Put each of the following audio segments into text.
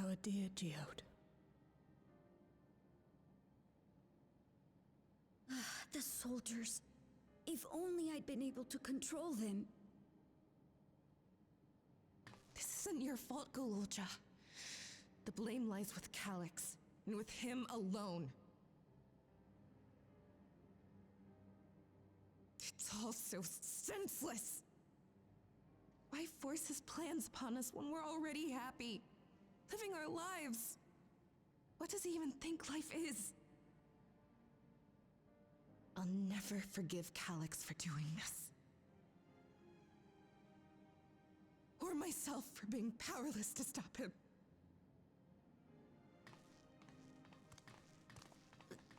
Our dear Geode. The soldiers. If only I'd been able to control them. This isn't your fault, Golulja. The blame lies with Calyx, and with him alone. It's all so senseless. Why force his plans upon us when we're already happy, living our lives? What does he even think life is? I'll never forgive Calyx for doing this. Or myself for being powerless to stop him.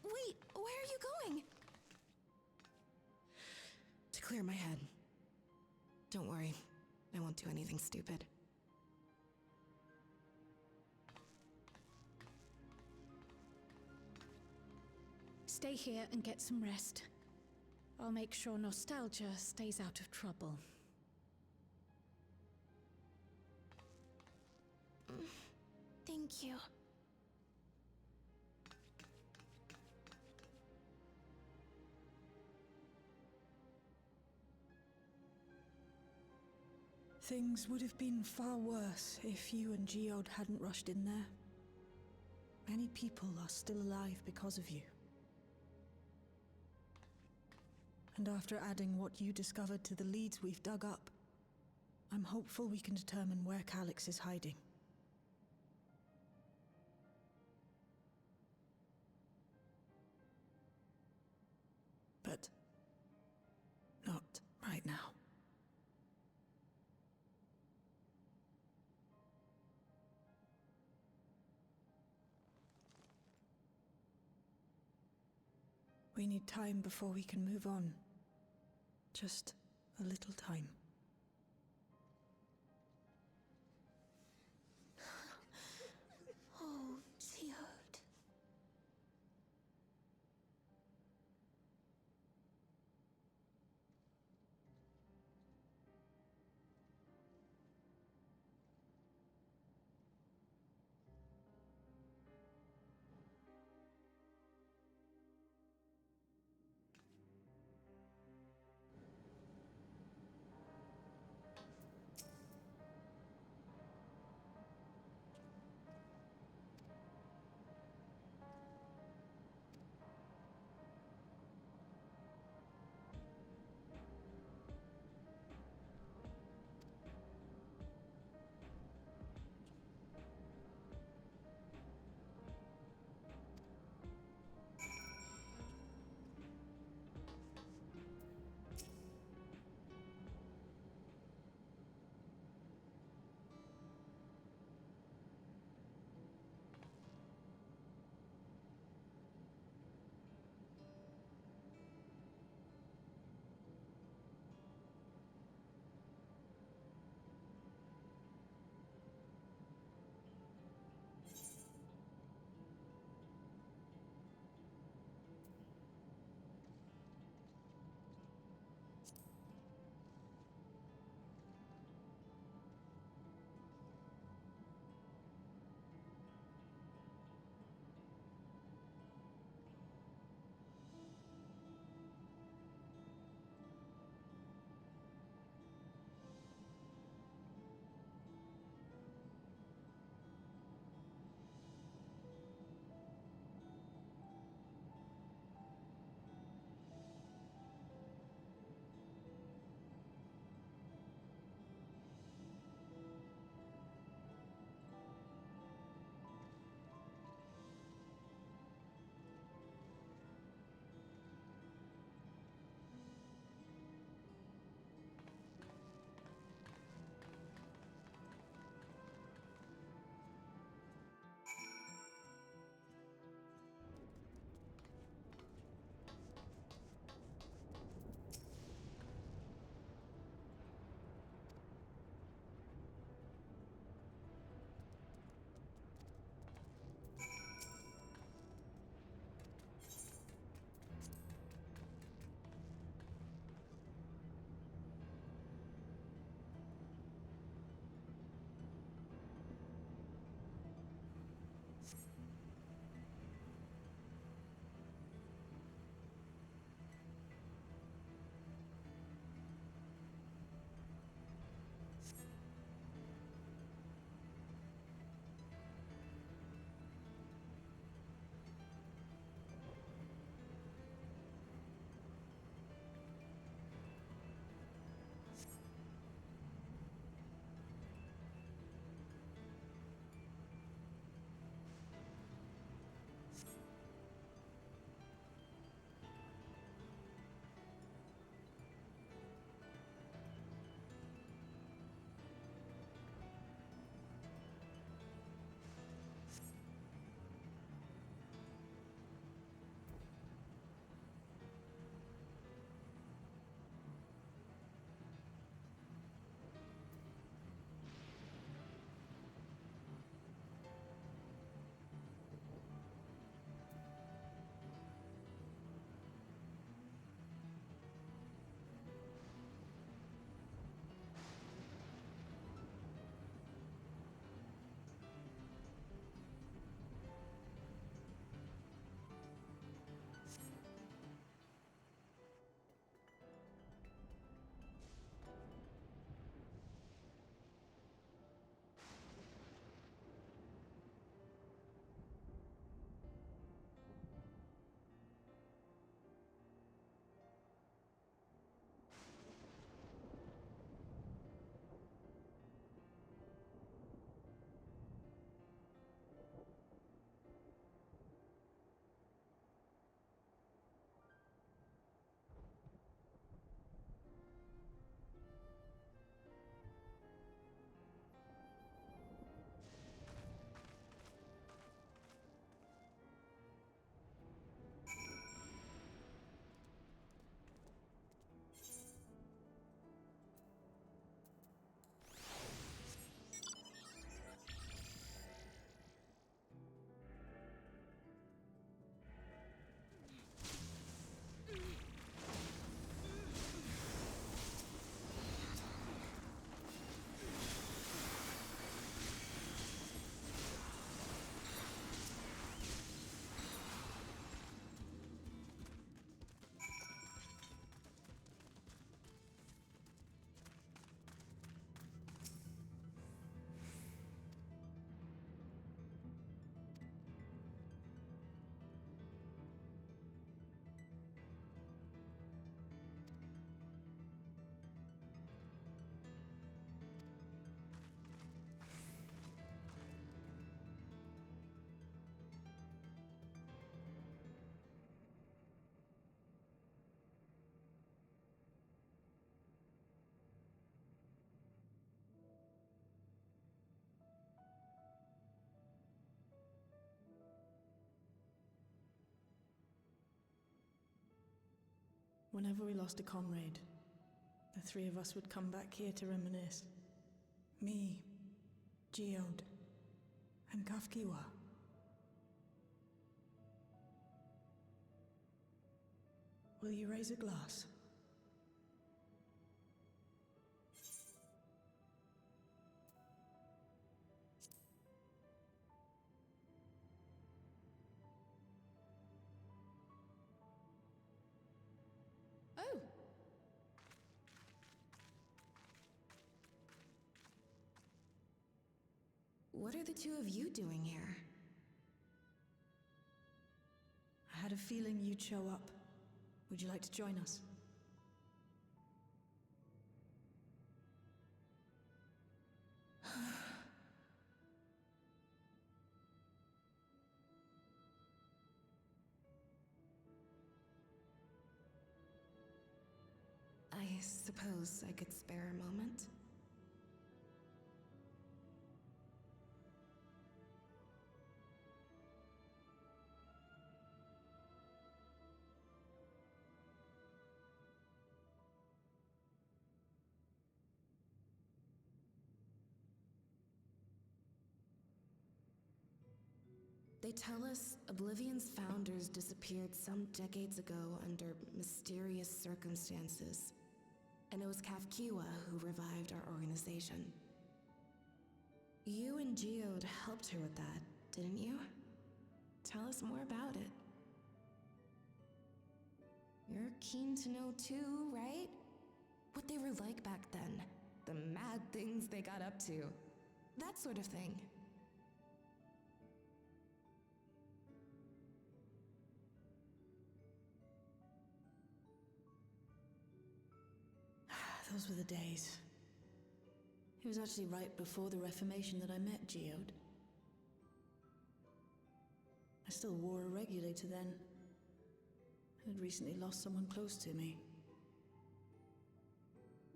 Wait, where are you going? To clear my head. Don't worry, I won't do anything stupid. Stay here and get some rest. I'll make sure nostalgia stays out of trouble. Thank you. Things would have been far worse if you and Geode hadn't rushed in there. Many people are still alive because of you. And after adding what you discovered to the leads we've dug up, I'm hopeful we can determine where Calyx is hiding. But not right now. We need time before we can move on. Just a little time. Oh, Geode. Whenever we lost a comrade, the three of us would come back here to reminisce. Me, Geode, and Kafkiwa. Will you raise a glass? Oh! What are the two of you doing here? I had a feeling you'd show up. Would you like to join us? I suppose I could spare a moment. They tell us Oblivion's founders disappeared some decades ago under mysterious circumstances, and it was Kafkiwa who revived our organization. You and Geode helped her with that, didn't you? Tell us more about it. You're keen to know too, right? What they were like back then, the mad things they got up to, that sort of thing. Those were the days. It was actually right before the Reformation that I met Geode. I still wore a regulator then. I had recently lost someone close to me.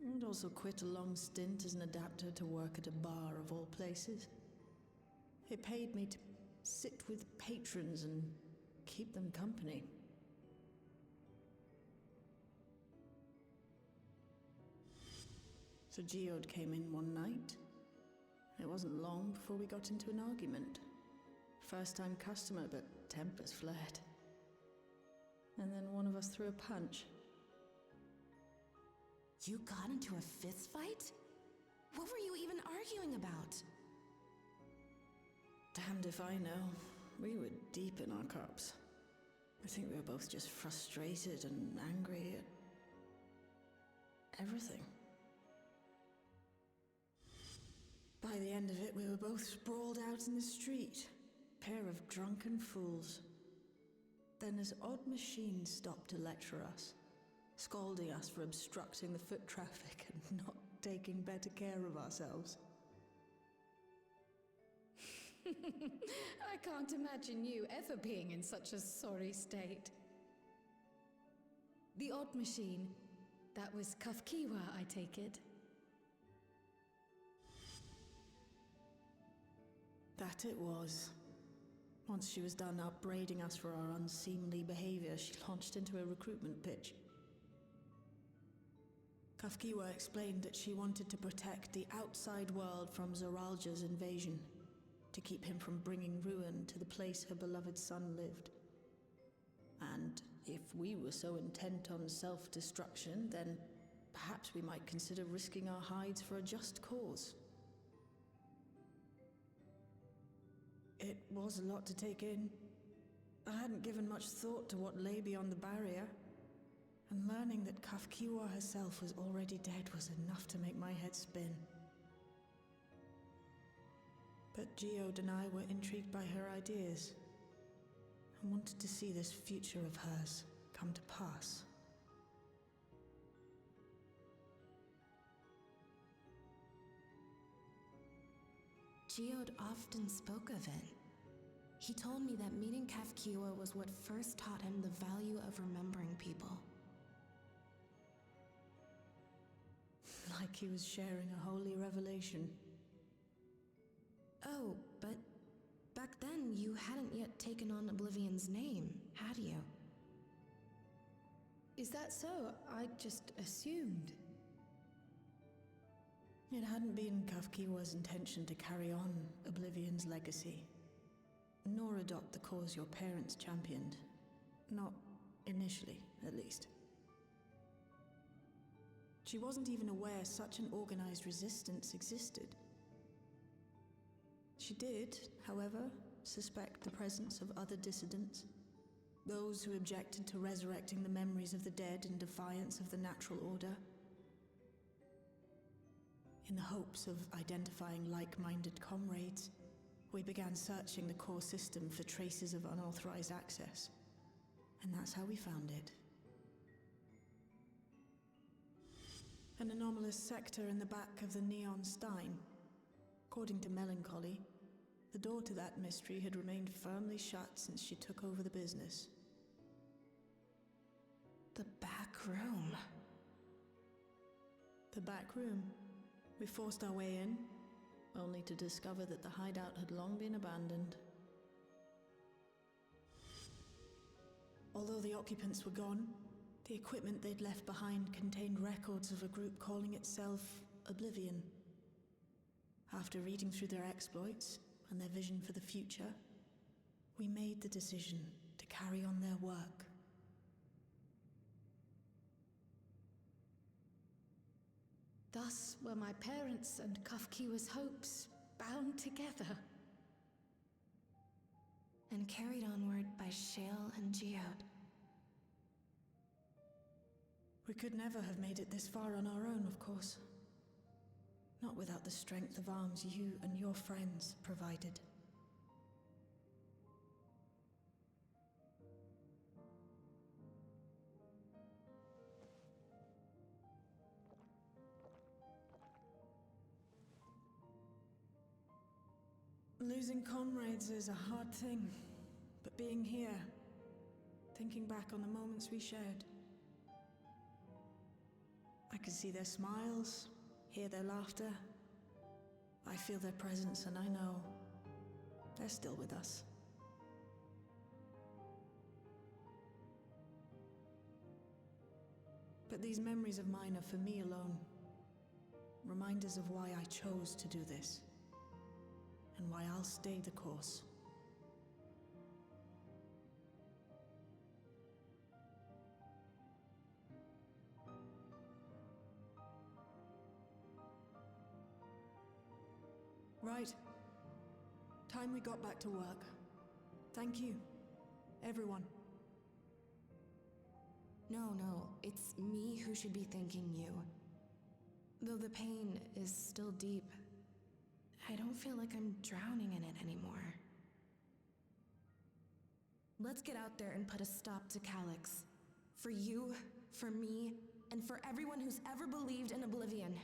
I'd also quit a long stint as an adapter to work at a bar of all places. It paid me to sit with patrons and keep them company. So Geode came in one night. It wasn't long before we got into an argument. First-time customer, but tempers flared. And then one of us threw a punch. You got into a fist fight? What were you even arguing about? Damned if I know. We were deep in our cups. I think we were both just frustrated and angry at everything. By the end of it, we were both sprawled out in the street. Pair of drunken fools. Then this odd machine stopped to lecture us, scolding us for obstructing the foot traffic and not taking better care of ourselves. I can't imagine you ever being in such a sorry state. The odd machine, that was Kafkiwa, I take it. That it was. Once she was done upbraiding us for our unseemly behavior, she launched into a recruitment pitch. Kafkiwa explained that she wanted to protect the outside world from Zoralja's invasion, to keep him from bringing ruin to the place her beloved son lived. And if we were so intent on self-destruction, then perhaps we might consider risking our hides for a just cause. It was a lot to take in. I hadn't given much thought to what lay beyond the barrier, and learning that Kafkiwa herself was already dead was enough to make my head spin. But Geode and I were intrigued by her ideas, and wanted to see this future of hers come to pass. Geode often spoke of it. He told me that meeting Kafkiwa was what first taught him the value of remembering people. Like he was sharing a holy revelation. Oh, but back then you hadn't yet taken on Oblivion's name, had you? Is that so? I just assumed. It hadn't been Kafkiwa's intention to carry on Oblivion's legacy, nor adopt the cause your parents championed. Not initially, at least. She wasn't even aware such an organized resistance existed. She did, however, suspect the presence of other dissidents, those who objected to resurrecting the memories of the dead in defiance of the natural order. In the hopes of identifying like-minded comrades, we began searching the core system for traces of unauthorized access. And that's how we found it. An anomalous sector in the back of the Neon Stein. According to Melancholy, the door to that mystery had remained firmly shut since she took over the business. The back room. The back room. We forced our way in, only to discover that the hideout had long been abandoned. Although the occupants were gone, the equipment they'd left behind contained records of a group calling itself Oblivion. After reading through their exploits and their vision for the future, we made the decision to carry on their work. Thus were my parents' and Kafkiwa's hopes bound together. And carried onward by Shale and Geode. We could never have made it this far on our own, of course. Not without the strength of arms you and your friends provided. Losing comrades is a hard thing, but being here, thinking back on the moments we shared, I can see their smiles, hear their laughter. I feel their presence, and I know they're still with us. But these memories of mine are for me alone. Reminders of why I chose to do this, and why I'll stay the course. Right. Time we got back to work. Thank you, everyone. No, it's me who should be thanking you. Though the pain is still deep, I don't feel like I'm drowning in it anymore. Let's get out there and put a stop to Calyx. For you, for me, and for everyone who's ever believed in Oblivion.